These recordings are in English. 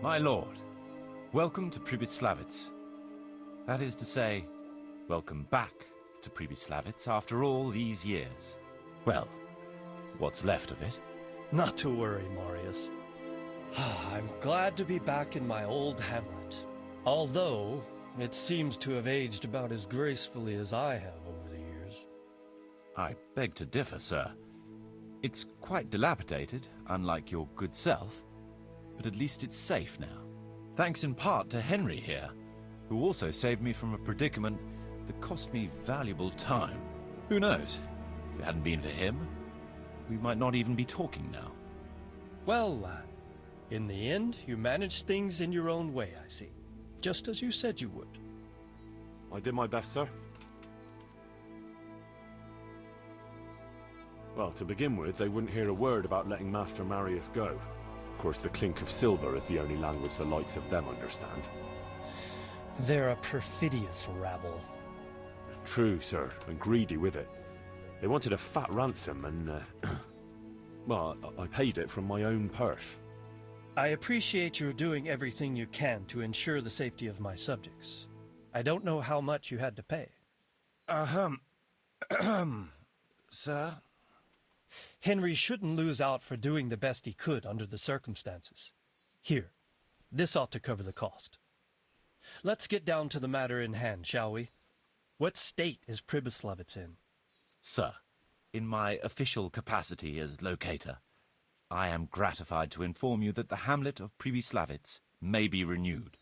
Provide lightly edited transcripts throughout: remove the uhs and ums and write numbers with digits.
My lord, welcome to Pribyslavitz. That is to say, welcome back to Pribyslavitz after all these years. Well, what's left of it. Not to worry, Marius. I'm glad to be back in my old hamlet. Although, it seems to have aged about as gracefully as I have over the years. I beg to differ, sir. It's quite dilapidated, unlike your good self, but at least it's safe now. Thanks in part to Henry here, who also saved me from a predicament that cost me valuable time. Who knows? If it hadn't been for him, we might not even be talking now. Well, lad, in the end, you managed things in your own way, I see. Just as you said you would. I did my best, sir. Well, to begin with, they wouldn't hear a word about letting Master Marius go. Of course, the clink of silver is the only language the likes of them understand. They're a perfidious rabble. True, sir, and greedy with it. They wanted a fat ransom and, well, I paid it from my own purse. I appreciate your doing everything you can to ensure the safety of my subjects. I don't know how much you had to pay. Sir? Henry shouldn't lose out for doing the best he could under the circumstances. Here, this ought to cover the cost. Let's get down to the matter in hand, shall we? What state is Pribyslavitz in? Sir, in my official capacity as locator, I am gratified to inform you that the hamlet of Pribyslavitz may be renewed.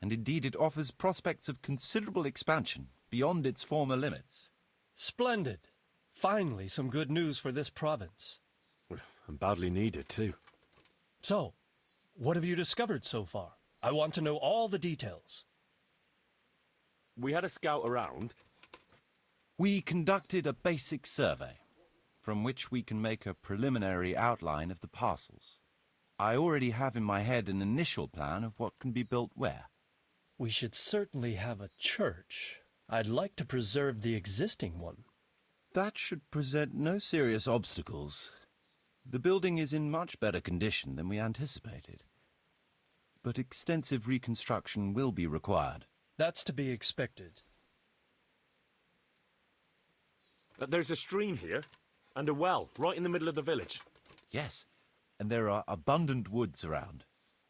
And indeed it offers prospects of considerable expansion beyond its former limits. Splendid! Finally, some good news for this province. And badly needed, too. So, what have you discovered so far? I want to know all the details. We had a scout around. We conducted a basic survey, from which we can make a preliminary outline of the parcels. I already have in my head an initial plan of what can be built where. We should certainly have a church. I'd like to preserve the existing one. That should present no serious obstacles. The building is in much better condition than we anticipated. But extensive reconstruction will be required. That's to be expected. There's a stream here, and a well, right in the middle of the village. Yes, and there are abundant woods around.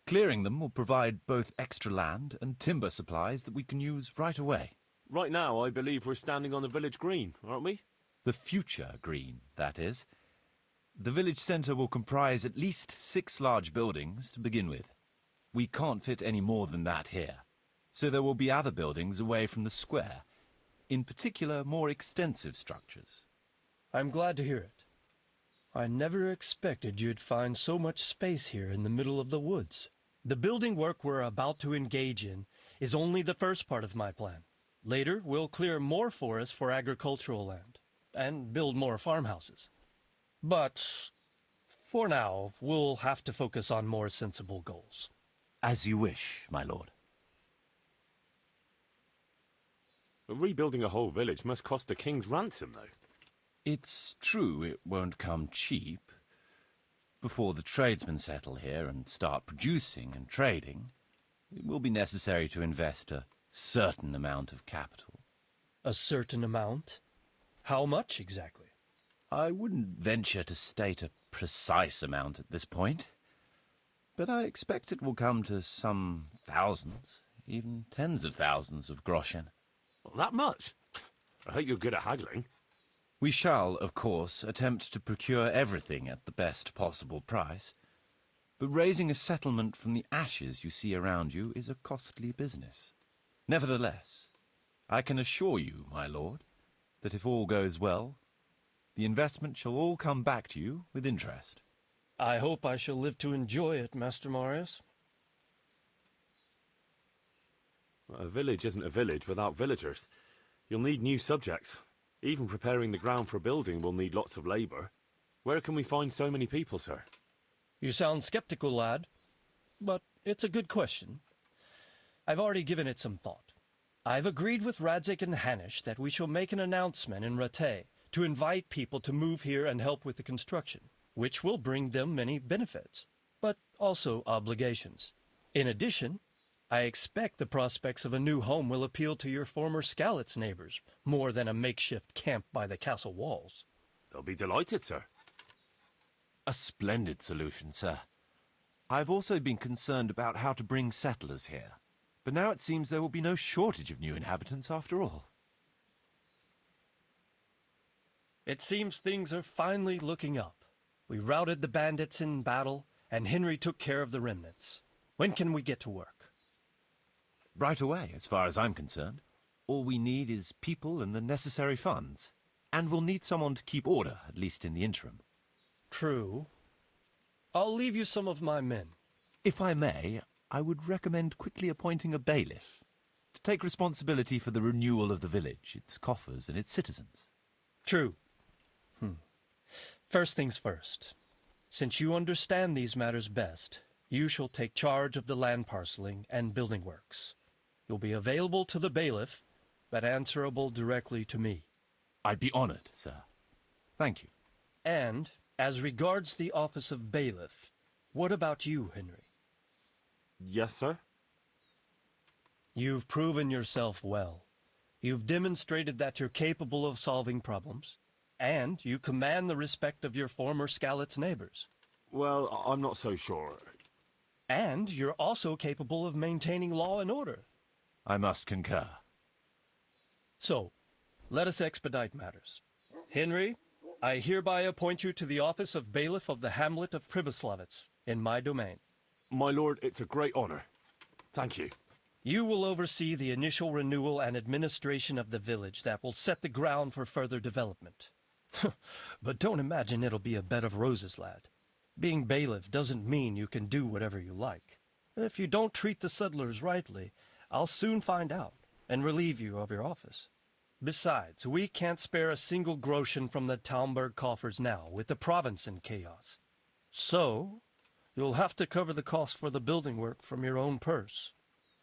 Clearing them will provide both extra land and timber supplies that we can use right away. Right now, I believe we're standing on the village green, aren't we? The future green, that is. The village centre will comprise at least 6 large buildings to begin with. We can't fit any more than that here, so there will be other buildings away from the square, in particular more extensive structures. I'm glad to hear it. I never expected you'd find so much space here in the middle of the woods. The building work we're about to engage in is only the first part of my plan. Later, we'll clear more forests for agricultural land and build more farmhouses. But for now, we'll have to focus on more sensible goals. As you wish, my lord. Rebuilding a whole village must cost a king's ransom, though. It's true it won't come cheap. Before the tradesmen settle here and start producing and trading, it will be necessary to invest a certain amount of capital. A certain amount? How much exactly? I wouldn't venture to state a precise amount at this point, but I expect it will come to some thousands, even tens of thousands of groschen. That much? I hope you're good at haggling. We shall, of course, attempt to procure everything at the best possible price, but raising a settlement from the ashes you see around you is a costly business. Nevertheless, I can assure you, my lord, that if all goes well, the investment shall all come back to you with interest. I hope I shall live to enjoy it, Master Marius. A village isn't a village without villagers. You'll need new subjects. Even preparing the ground for building will need lots of labor. Where can we find so many people, sir? You sound skeptical, lad, but it's a good question. I've already given it some thought. I've agreed with Radzig and Hanish that we shall make an announcement in Rattay to invite people to move here and help with the construction, which will bring them many benefits, but also obligations. In addition, I expect the prospects of a new home will appeal to your former Skalitz neighbors more than a makeshift camp by the castle walls. They'll be delighted, sir. A splendid solution, sir. I've also been concerned about how to bring settlers here. But now it seems there will be no shortage of new inhabitants after all. It seems things are finally looking up. We routed the bandits in battle, and Henry took care of the remnants. When can we get to work? Right away, as far as I'm concerned. All we need is people and the necessary funds. And we'll need someone to keep order, at least in the interim. True. I'll leave you some of my men. If I may, I would recommend quickly appointing a bailiff to take responsibility for the renewal of the village, its coffers and its citizens. True. First things first. Since you understand these matters best, you shall take charge of the land parceling and building works. You'll be available to the bailiff, but answerable directly to me. I'd be honored, sir. Thank you. And, as regards the office of bailiff, what about you, Henry? Yes, sir? You've proven yourself well. You've demonstrated that you're capable of solving problems, and you command the respect of your former Skalitz neighbors. Well, I'm not so sure. And you're also capable of maintaining law and order. I must concur. So, let us expedite matters. Henry, I hereby appoint you to the office of bailiff of the hamlet of Pribyslavitz, in my domain. My lord, it's a great honor. Thank you. You will oversee the initial renewal and administration of the village that will set the ground for further development. But don't imagine it'll be a bed of roses, lad. Being bailiff doesn't mean you can do whatever you like. If you don't treat the settlers rightly, I'll soon find out and relieve you of your office. Besides, we can't spare a single groschen from the Talmberg coffers now, with the province in chaos. So, you'll have to cover the cost for the building work from your own purse.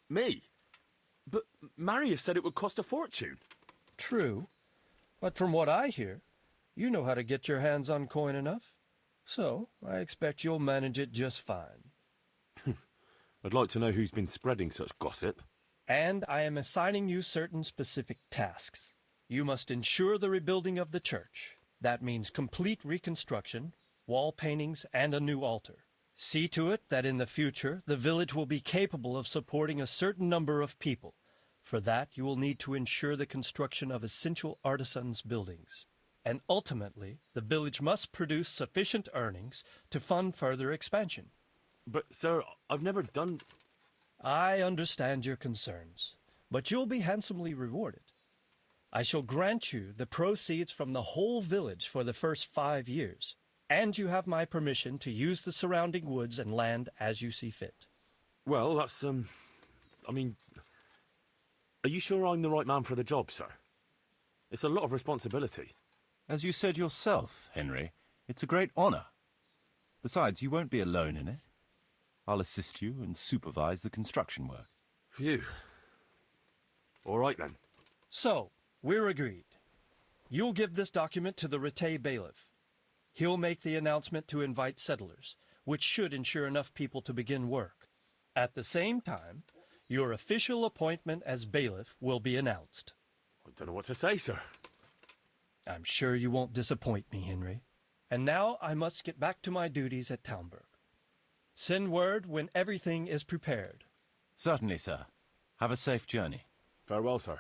Me? But Marius said it would cost a fortune. True, but from what I hear, you know how to get your hands on coin enough. So, I expect you'll manage it just fine. I'd like to know who's been spreading such gossip. And I am assigning you certain specific tasks. You must ensure the rebuilding of the church. That means complete reconstruction, wall paintings, and a new altar. See to it that in the future, the village will be capable of supporting a certain number of people. For that, you will need to ensure the construction of essential artisans' buildings. And ultimately, the village must produce sufficient earnings to fund further expansion. But, sir, I've never done... I understand your concerns, but you'll be handsomely rewarded. I shall grant you the proceeds from the whole village for the first 5 years, and you have my permission to use the surrounding woods and land as you see fit. Well, that's, I mean... Are you sure I'm the right man for the job, sir? It's a lot of responsibility. As you said yourself, Henry, it's a great honor. Besides, you won't be alone in it. I'll assist you and supervise the construction work. Phew. All right, then. So, we're agreed. You'll give this document to the Rete bailiff. He'll make the announcement to invite settlers, which should ensure enough people to begin work. At the same time, your official appointment as bailiff will be announced. I don't know what to say, sir. I'm sure you won't disappoint me, Henry. And now I must get back to my duties at Talmberg. Send word when everything is prepared. Certainly, sir. Have a safe journey. Farewell, sir.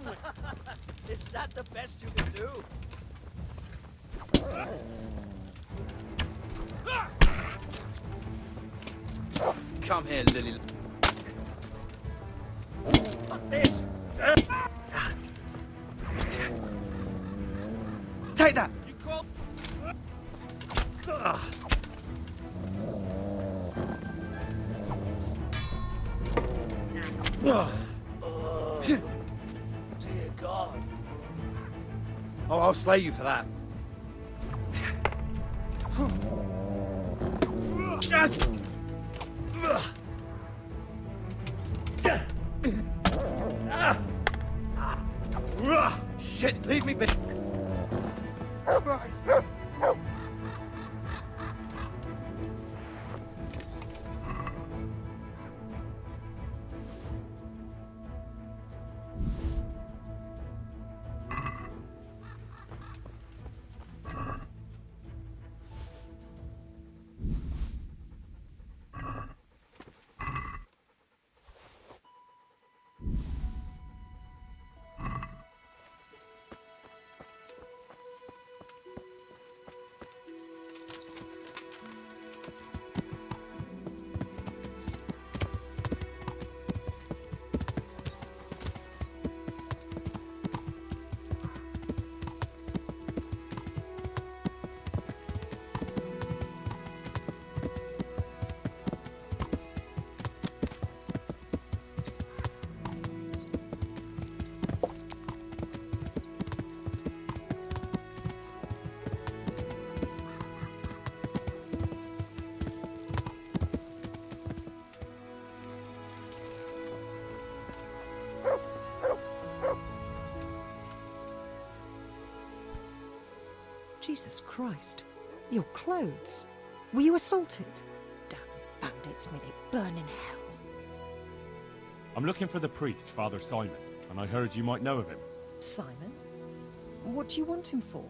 only. Is that the best you can do? Come here, Lily. Fuck this! Take that! You call... Dear God. Oh, I'll slay you for that. Shit, leave me be. Christ. Jesus Christ. Your clothes. Were you assaulted? Damn bandits, may they burn in hell. I'm looking for the priest, Father Simon, and I heard you might know of him. Simon? What do you want him for?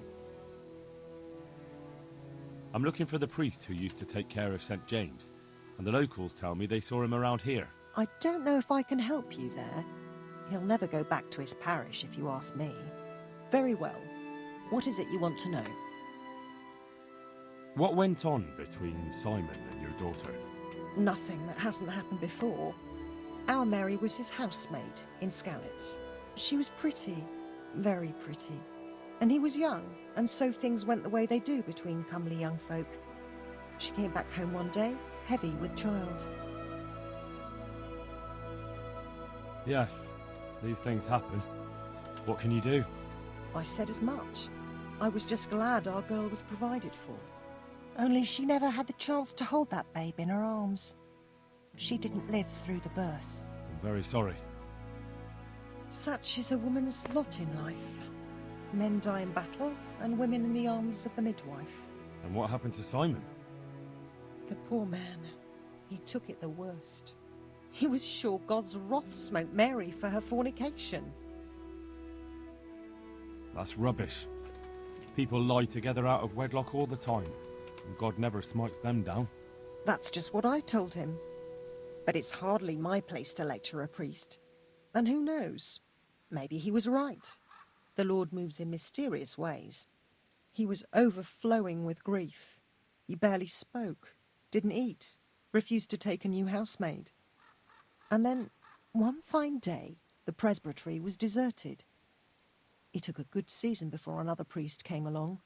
I'm looking for the priest who used to take care of St. James, and the locals tell me they saw him around here. I don't know if I can help you there. He'll never go back to his parish if you ask me. Very well. What is it you want to know? What went on between Simon and your daughter? Nothing that hasn't happened before. Our Mary was his housemaid in Skalitz. She was pretty, very pretty. And he was young, and so things went the way they do between comely young folk. She came back home one day, heavy with child. Yes, these things happen. What can you do? I said as much. I was just glad our girl was provided for. Only she never had the chance to hold that babe in her arms. She didn't live through the birth. I'm very sorry. Such is a woman's lot in life. Men die in battle, and women in the arms of the midwife. And what happened to Simon? The poor man. He took it the worst. He was sure God's wrath smote Mary for her fornication. That's rubbish. People lie together out of wedlock all the time, and God never smites them down. That's just what I told him. But it's hardly my place to lecture a priest. And who knows? Maybe he was right. The Lord moves in mysterious ways. He was overflowing with grief. He barely spoke, didn't eat, refused to take a new housemaid. And then, one fine day, the presbytery was deserted. It took a good season before another priest came along.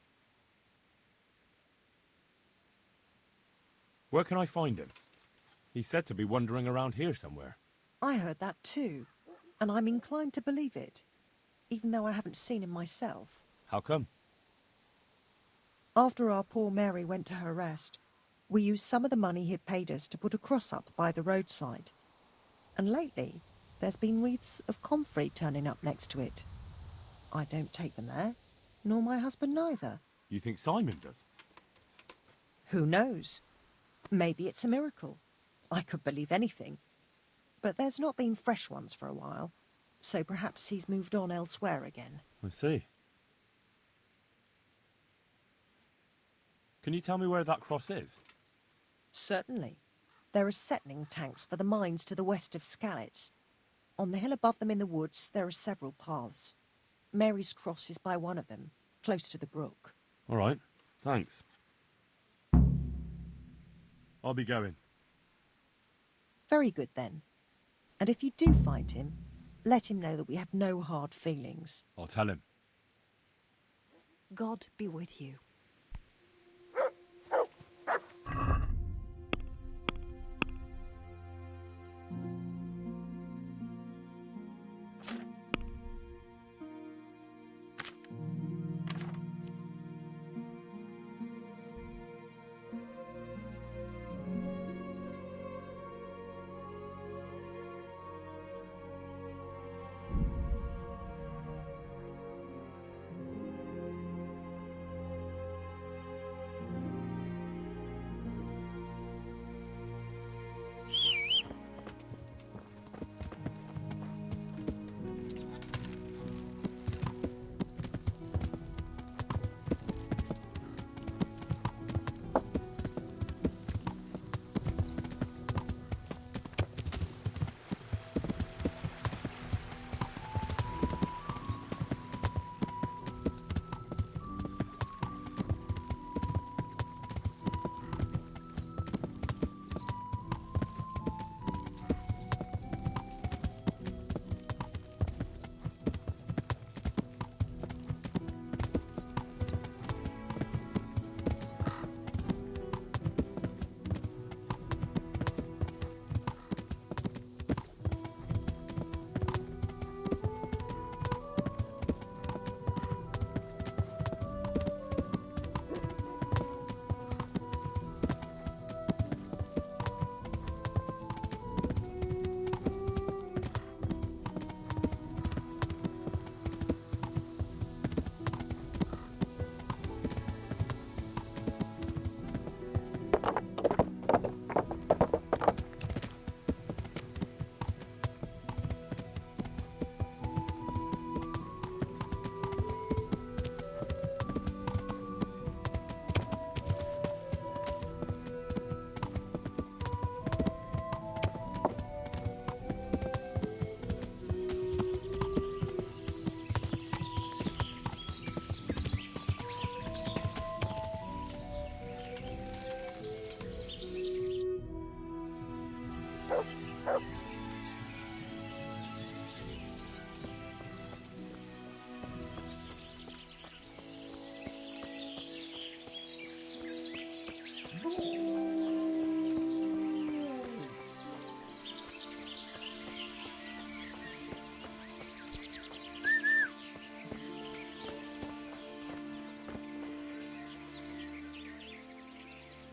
Where can I find him? He's said to be wandering around here somewhere. I heard that too, and I'm inclined to believe it, even though I haven't seen him myself. How come? After our poor Mary went to her rest, we used some of the money he'd paid us to put a cross up by the roadside. And lately, there's been wreaths of comfrey turning up next to it. I don't take them there, nor my husband neither. You think Simon does? Who knows? Maybe it's a miracle. I could believe anything. But there's not been fresh ones for a while, so perhaps he's moved on elsewhere again. I see. Can you tell me where that cross is? Certainly. There are settling tanks for the mines to the west of Skalitz. On the hill above them in the woods, there are several paths. Mary's Cross is by one of them, close to the brook. All right, thanks. I'll be going. Very good, then. And if you do find him, let him know that we have no hard feelings. I'll tell him. God be with you.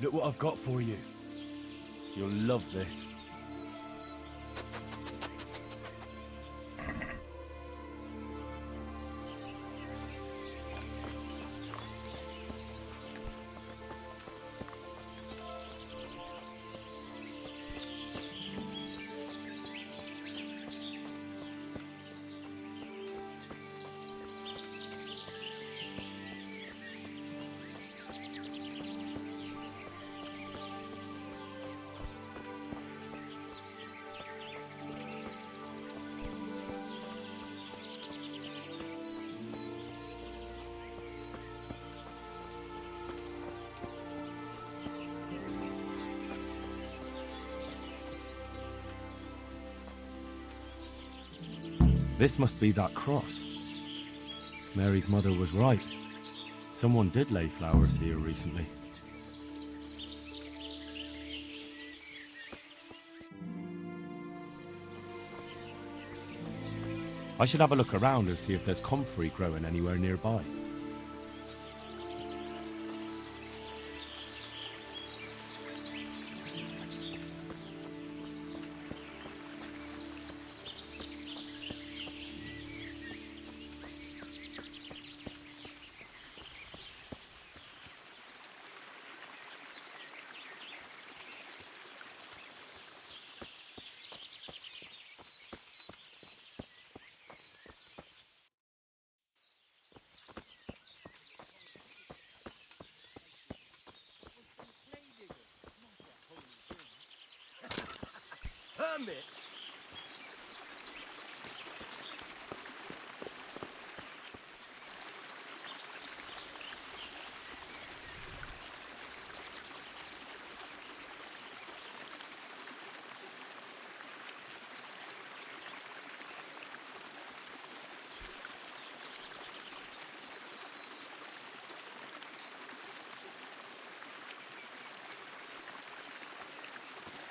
Look what I've got for you. You'll love this. This must be that cross. Mary's mother was right. Someone did lay flowers here recently. I should have a look around and see if there's comfrey growing anywhere nearby. Hermit!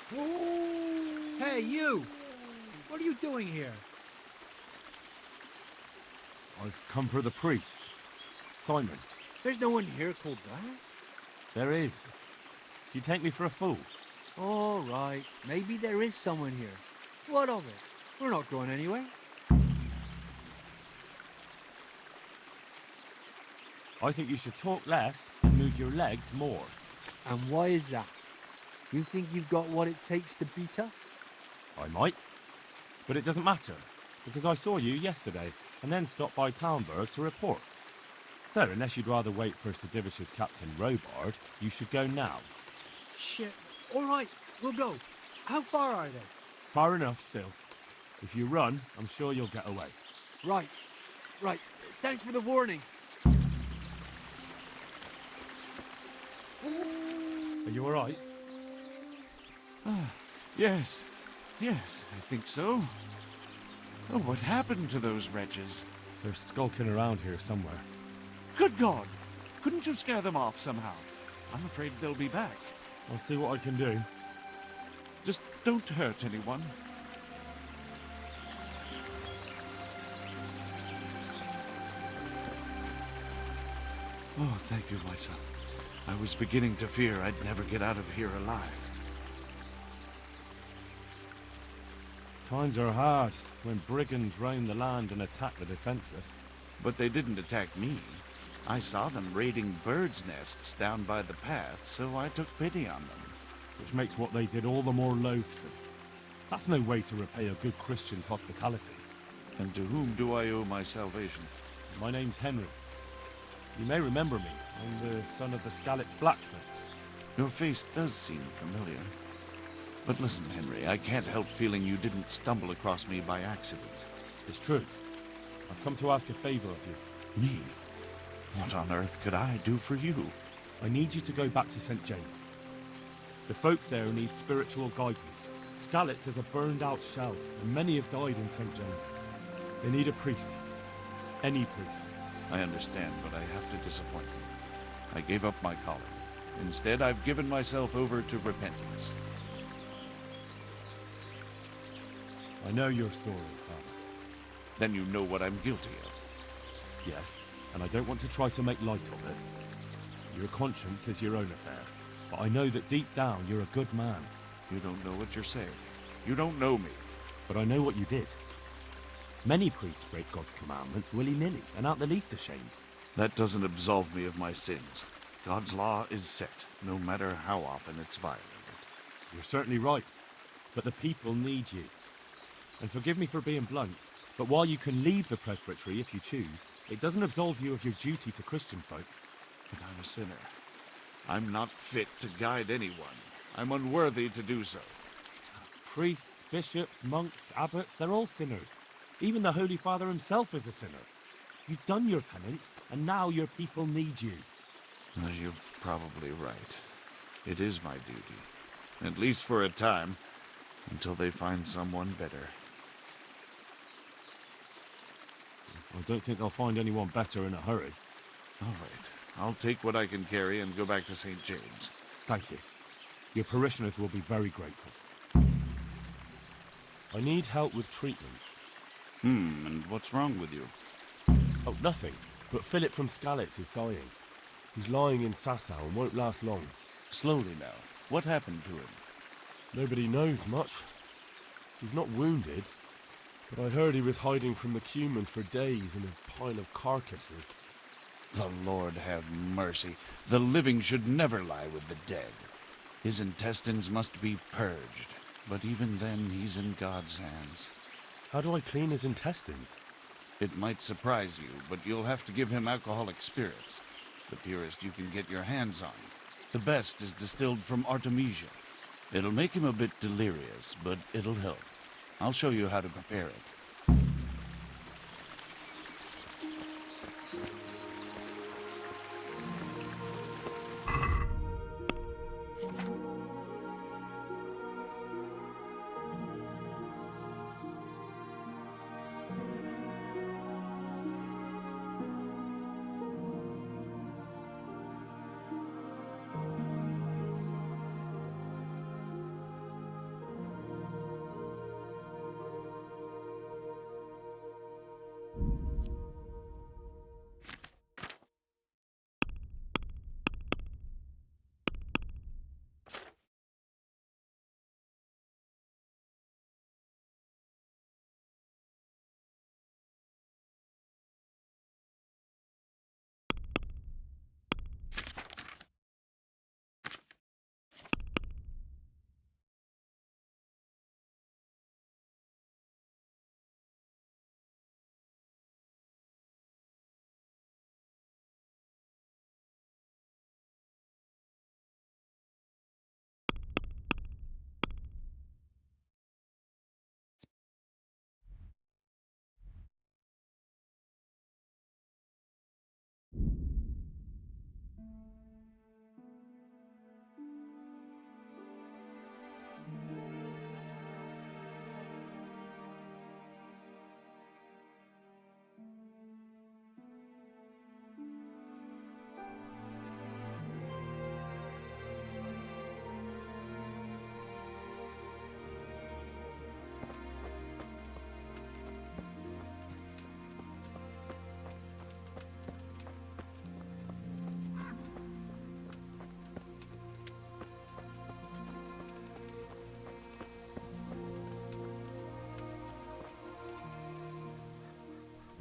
Hey, you! What are you doing here? I've come for the priest. Simon. There's no one here called that. There is. Do you take me for a fool? All right, maybe there is someone here. What of it? We're not going anywhere. I think you should talk less and move your legs more. And why is that? You think you've got what it takes to beat us? I might. But it doesn't matter, because I saw you yesterday, and then stopped by Talmberg to report. So, unless you'd rather wait for Sedivish's Captain Robard, you should go now. Shit. All right, we'll go. How far are they? Far enough still. If you run, I'm sure you'll get away. Right. Right. Thanks for the warning. Are you alright? Yes. Yes, I think so. Oh, what happened to those wretches? They're skulking around here somewhere. Good God! Couldn't you scare them off somehow? I'm afraid they'll be back. I'll see what I can do. Just don't hurt anyone. Oh, thank you, my son. I was beginning to fear I'd never get out of here alive. Times are hard when brigands roam the land and attack the defenseless. But they didn't attack me. I saw them raiding birds' nests down by the path, so I took pity on them. Which makes what they did all the more loathsome. That's no way to repay a good Christian's hospitality. And to whom do I owe my salvation? My name's Henry. You may remember me. I'm the son of the Skalitz blacksmith. Your face does seem familiar. But listen, Henry, I can't help feeling you didn't stumble across me by accident. It's true. I've come to ask a favor of you. Me? What on earth could I do for you? I need you to go back to St. James. The folk there need spiritual guidance. Skalitz is a burned-out shell, and many have died in St. James. They need a priest. Any priest. I understand, but I have to disappoint you. I gave up my calling. Instead, I've given myself over to repentance. I know your story, Father. Then you know what I'm guilty of. Yes, and I don't want to try to make light of it. Your conscience is your own affair, but I know that deep down you're a good man. You don't know what you're saying. You don't know me. But I know what you did. Many priests break God's commandments willy-nilly and aren't the least ashamed. That doesn't absolve me of my sins. God's law is set, no matter how often it's violated. You're certainly right, but the people need you. And forgive me for being blunt, but while you can leave the presbytery if you choose, it doesn't absolve you of your duty to Christian folk. But I'm a sinner. I'm not fit to guide anyone. I'm unworthy to do so. Priests, bishops, monks, abbots, they're all sinners. Even the Holy Father himself is a sinner. You've done your penance, and now your people need you. Well, you're probably right. It is my duty. At least for a time, until they find someone better. I don't think they'll find anyone better in a hurry. All right. I'll take what I can carry and go back to St. James. Thank you. Your parishioners will be very grateful. I need help with treatment. And what's wrong with you? Oh, nothing. But Philip from Skalitz is dying. He's lying in Sasau and won't last long. Slowly now. What happened to him? Nobody knows much. He's not wounded, but I heard he was hiding from the Cumans for days in a pile of carcasses. The Lord have mercy. The living should never lie with the dead. His intestines must be purged, but even then he's in God's hands. How do I clean his intestines? It might surprise you, but you'll have to give him alcoholic spirits. The purest you can get your hands on. The best is distilled from Artemisia. It'll make him a bit delirious, but it'll help. I'll show you how to prepare it.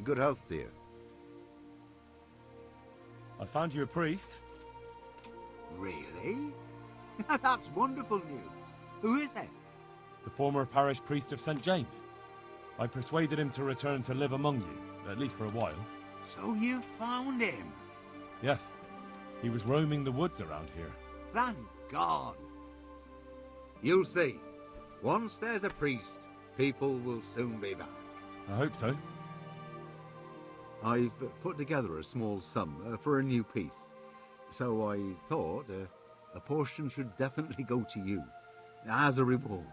Good health to you. I found you a priest. Really? That's wonderful news. Who is it? The former parish priest of St. James. I persuaded him to return to live among you, at least for a while. So you found him? Yes, he was roaming the woods around here. Thank God. You'll see. Once there's a priest, people will soon be back. I hope so. I've put together a small sum for a new piece. So I thought a portion should definitely go to you, as a reward.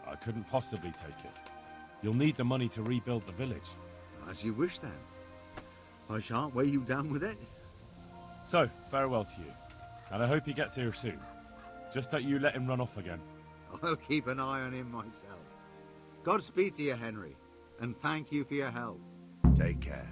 I couldn't possibly take it. You'll need the money to rebuild the village. As you wish, then. I shan't weigh you down with it. So, farewell to you. And I hope he gets here soon. Just don't you let him run off again. I'll keep an eye on him myself. Godspeed to you, Henry, and thank you for your help. Take care.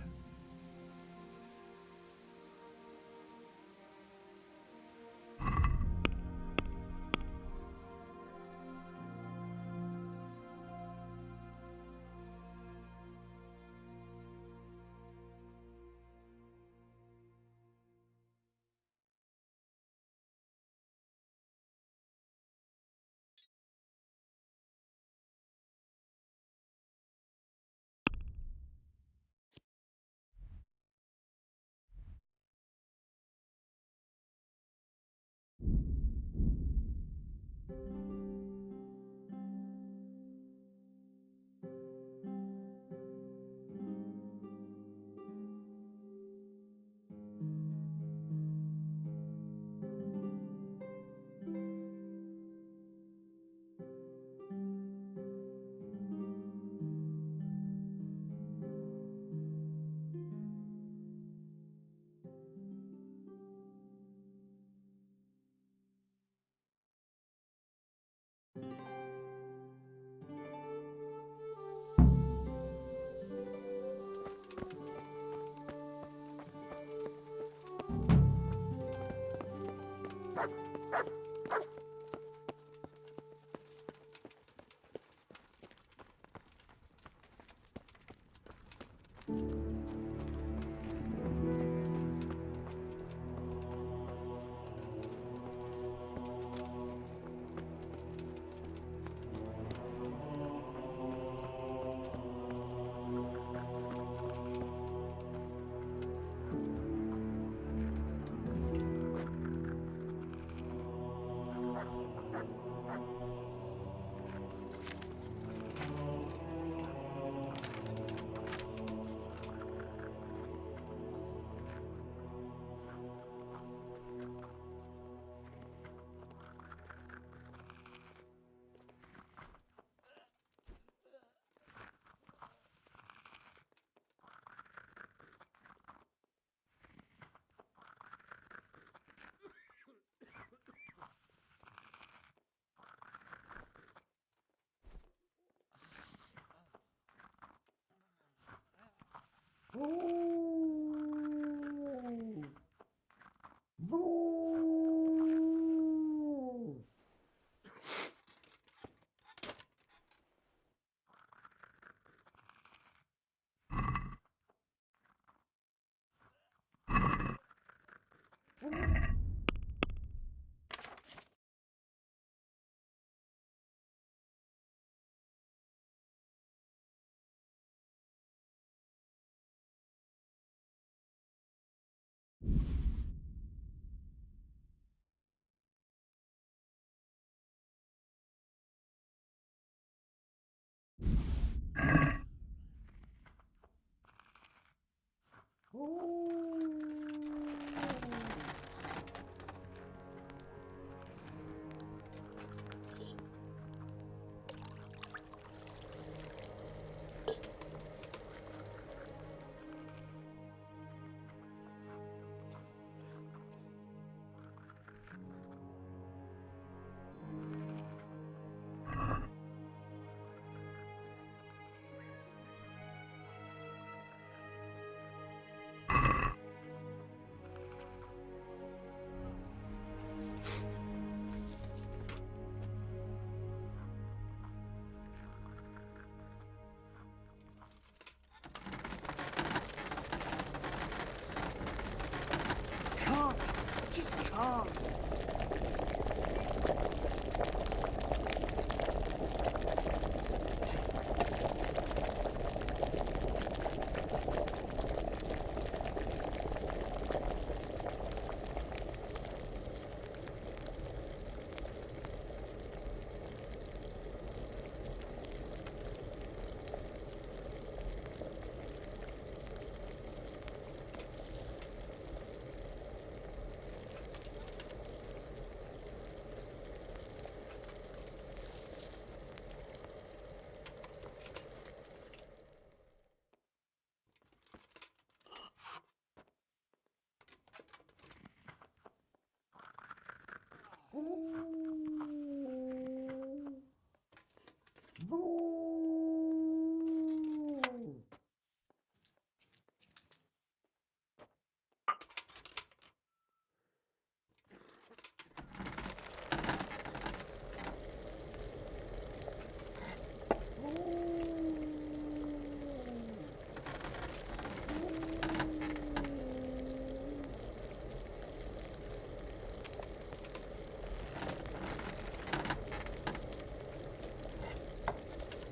just can't.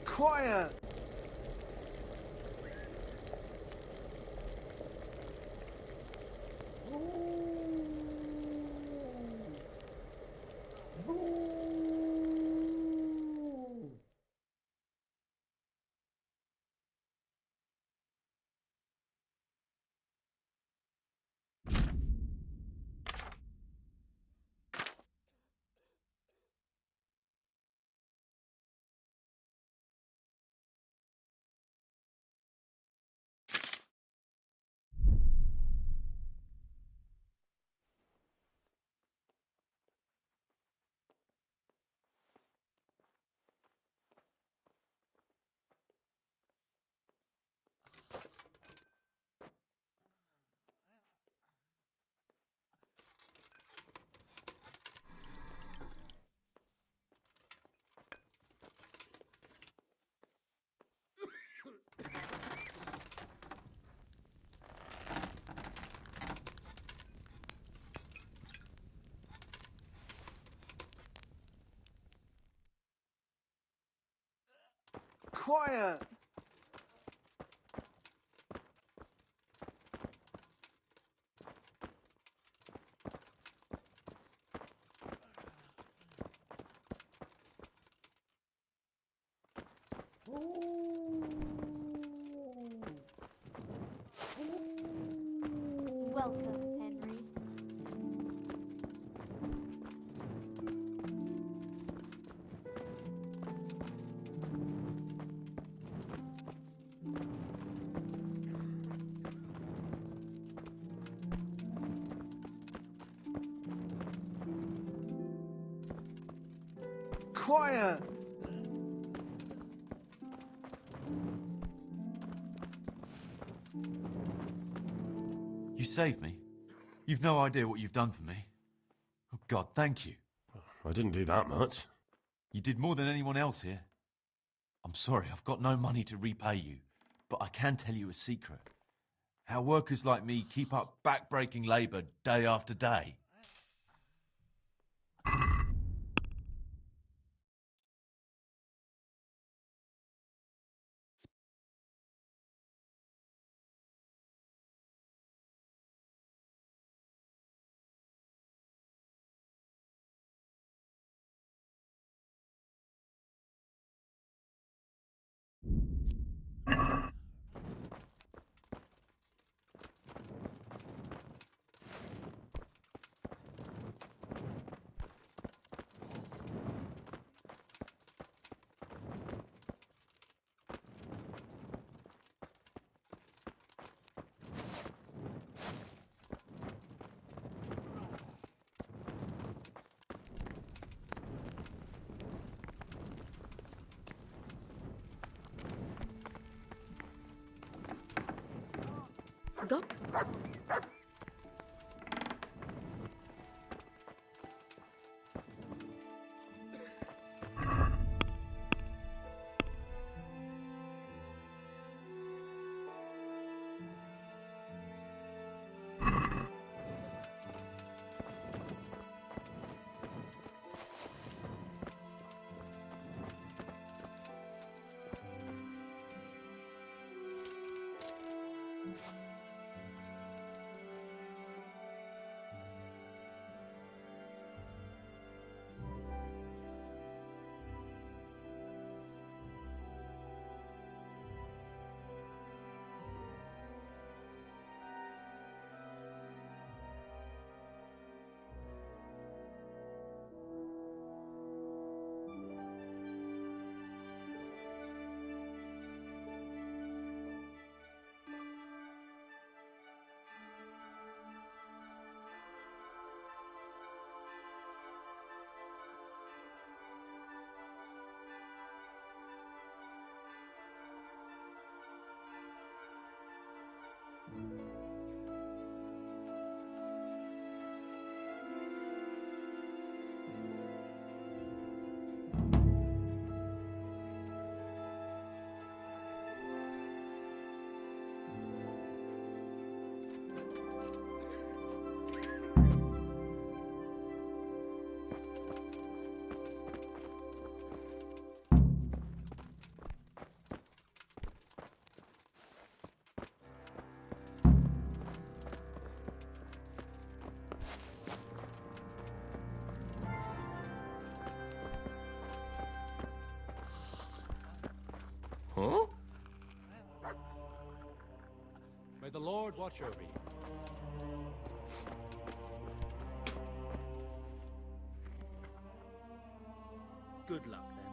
Quiet! Quiet! Welcome, Henry. Quiet! You saved me. You've no idea what you've done for me. Oh, God, thank you. I didn't do that much. You did more than anyone else here. I'm sorry, I've got no money to repay you, but I can tell you a secret. How workers like me keep up back-breaking labour day after day. Go. watch over you. Good luck, then.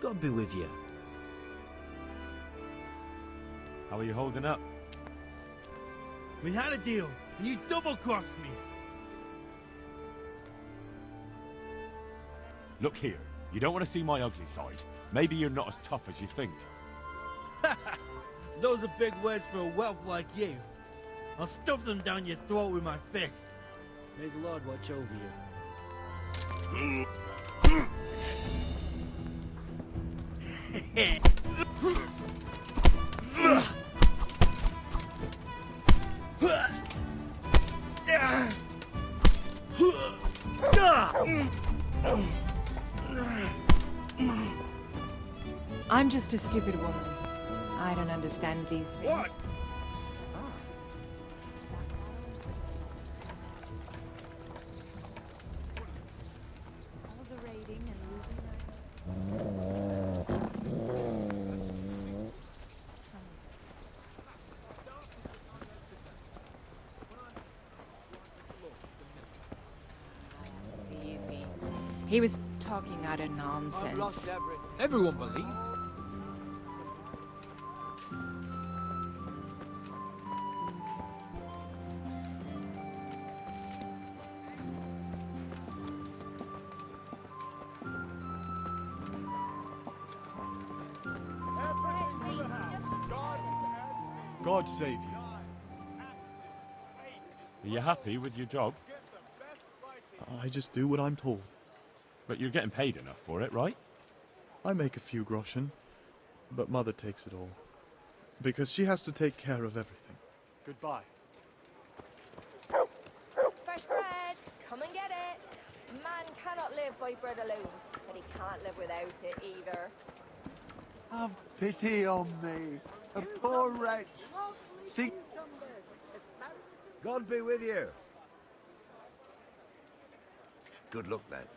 God be with you. How are you holding up? We had a deal, and you double-crossed me. Look here, you don't want to see my ugly side. Maybe you're not as tough as you think. Those are big words for a whelp like you. I'll stuff them down your throat with my fist. May the Lord watch over you. I'm just a stupid woman. I don't understand these things. What? All the raiding and looting. Easy. He was talking utter nonsense. Everyone believed. God save you. Are you happy with your job? I just do what I'm told. But you're getting paid enough for it, right? I make a few groschen, but Mother takes it all. Because she has to take care of everything. Goodbye. Fresh bread! Come and get it! Man cannot live by bread alone, but he can't live without it either. Have pity on me, a poor wretch. See, God be with you. Good luck, lad.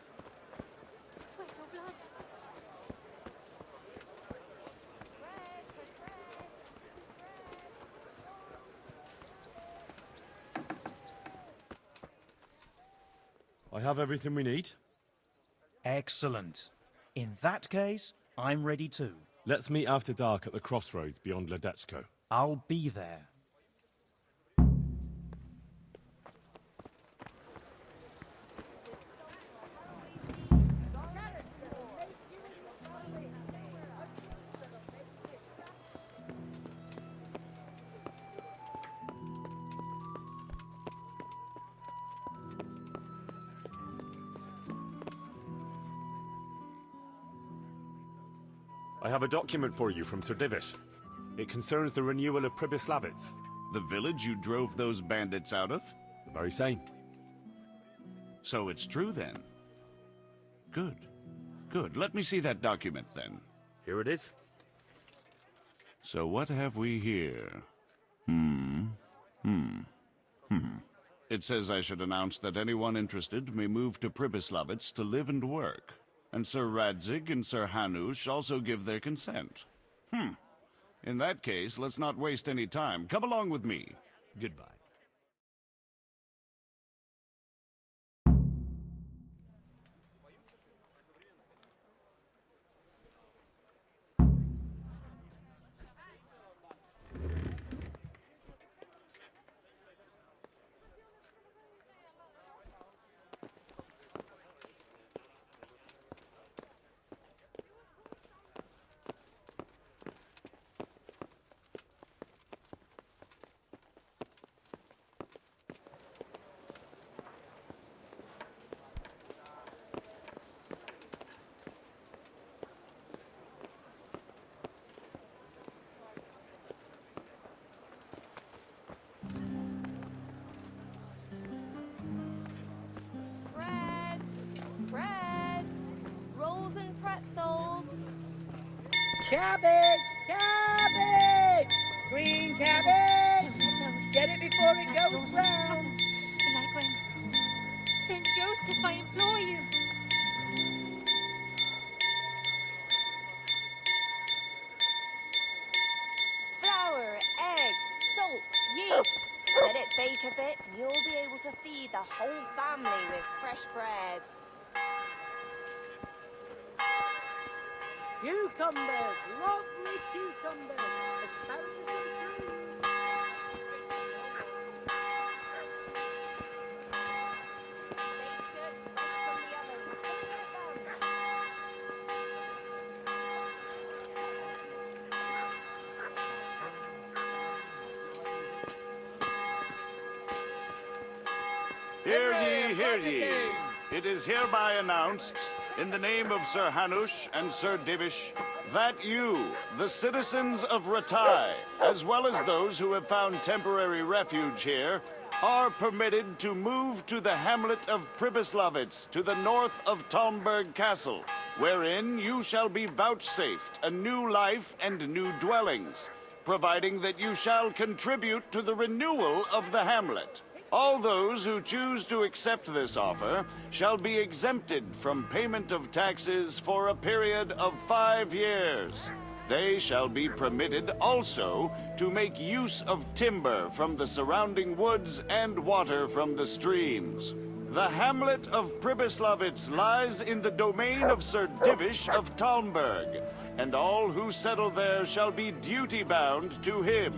Sweat or blood? I have everything we need. Excellent. In that case, I'm ready too. Let's meet after dark at the crossroads beyond Ledetchko. I'll be there. I have a document for you from Sir Divish. It concerns the renewal of Pribyslavitz. The village you drove those bandits out of? The very same. So it's true then? Good. Good. Let me see that document then. Here it is. So what have we here? It says I should announce that anyone interested may move to Pribyslavitz to live and work. And Sir Radzig and Sir Hanush also give their consent. In that case, let's not waste any time. Come along with me. Goodbye. Bread! Rolls and pretzels! Cabbage! Cabbage! Green cabbage! Get it before it goes round! Like when... Saint Joseph, I implore you! Flour, egg, salt, yeast. Let it bake a bit and you'll be able to feed the whole family with fresh bread. Cucumbers! Lovely cucumbers! Asparagus and fruit! Baked goods fresh from the oven. Come get them. Hear ye, hear ye. It is hereby announced, in the name of Sir Hanush and Sir Divish, that you, the citizens of Ratai, as well as those who have found temporary refuge here, are permitted to move to the hamlet of Pribyslavitz, to the north of Talmberg Castle, wherein you shall be vouchsafed a new life and new dwellings, providing that you shall contribute to the renewal of the hamlet. All those who choose to accept this offer shall be exempted from payment of taxes for a period of 5 years. They shall be permitted also to make use of timber from the surrounding woods and water from the streams. The hamlet of Pribyslavitz lies in the domain of Sir Divish of Talmberg, and all who settle there shall be duty-bound to him.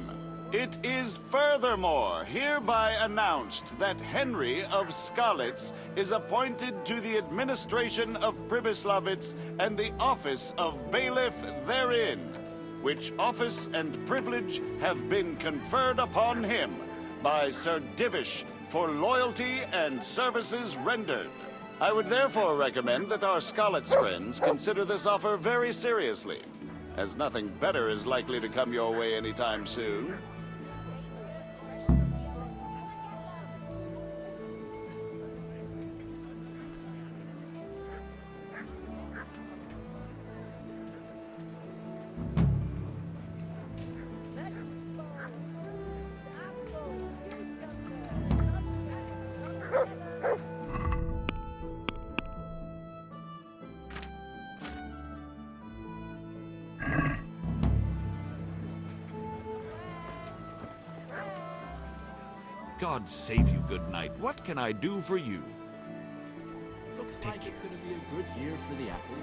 It is furthermore hereby announced that Henry of Skalitz is appointed to the administration of Pribyslavitz and the office of bailiff therein, which office and privilege have been conferred upon him by Sir Divish for loyalty and services rendered. I would therefore recommend that our Skalitz friends consider this offer very seriously, as nothing better is likely to come your way anytime soon. God save you, good knight. What can I do for you? Looks like it's going to be a good year for the apples.